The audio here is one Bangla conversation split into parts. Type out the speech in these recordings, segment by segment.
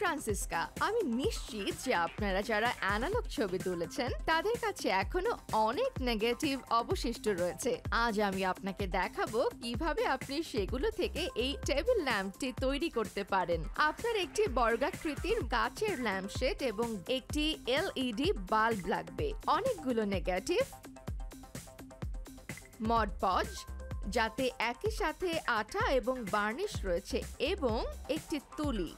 ফ্রান্সিসকা। আমি নিশ্চিত যে আপনারা যারা অ্যানালগ ছবি তুলেছেন তাদের কাছে এখনো অনেক নেগেটিভ অবশিষ্ট রয়েছে। আজ আমি আপনাকে দেখাবো কিভাবে আপনি সেগুলো থেকে এই টেবিল ল্যাম্পটি তৈরি করতে পারেন। আপনার একটি বর্গাকৃতির কাচের ল্যাম্পশেড এবং একটি এলইডি বাল্ব লাগবে, অনেকগুলো নেগেটিভ, মড পজ যাতে একই সাথে আঠা এবং বার্নিশ রয়েছে এবং একটি তুলি।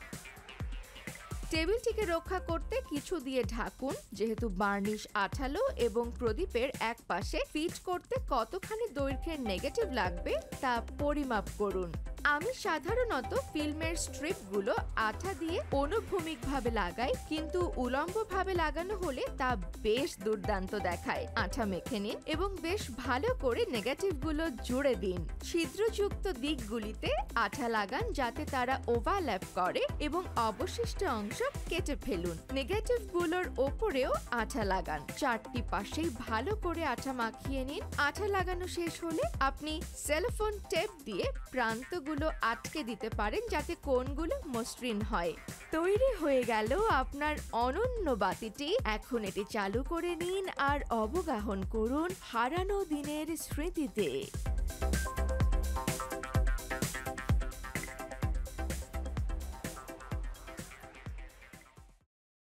টেবিলটিকে রক্ষা করতে কিছু দিয়ে ঢাকুন, যেহেতু বার্নিশ আঠালো এবং প্রদীপের এক পাশে ফিট করতে কতখানি দৈর্ঘ্যের নেগেটিভ লাগবে তা পরিমাপ করুন। আমি সাধারণত ফিল্মের স্ট্রিপগুলো আঠা দিয়ে অনুভূমিকভাবে লাগাই, কিন্তু উলম্বভাবে লাগানো হলে তা বেশ দুর্দান্ত দেখায়। আঠা মেখে নিন এবং বেশ ভালো করে নেগেটিভগুলো জুড়ে দিন। ছিদ্রযুক্ত দিকগুলিতে আঠা লাগান যাতে তারা ওভারল্যাপ করে এবং অবশিষ্ট অংশ কেটে ফেলুন। নেগেটিভগুলোর ওপরেও আঠা লাগান। চারটি পাশেই ভালো করে আঠা মাখিয়ে নিন। আঠা লাগানো শেষ হলে আপনি সেলোফোন টেপ দিয়ে প্রান্তগুলো আটকে দিতে পারেন যাতে কোণগুলো মসৃণ হয়। তৈরি হয়ে গেল আপনার অনন্য বাতিটি। এখন এটি চালু করে নিন আর অবগাহন করুন হারানো দিনের স্মৃতিতে।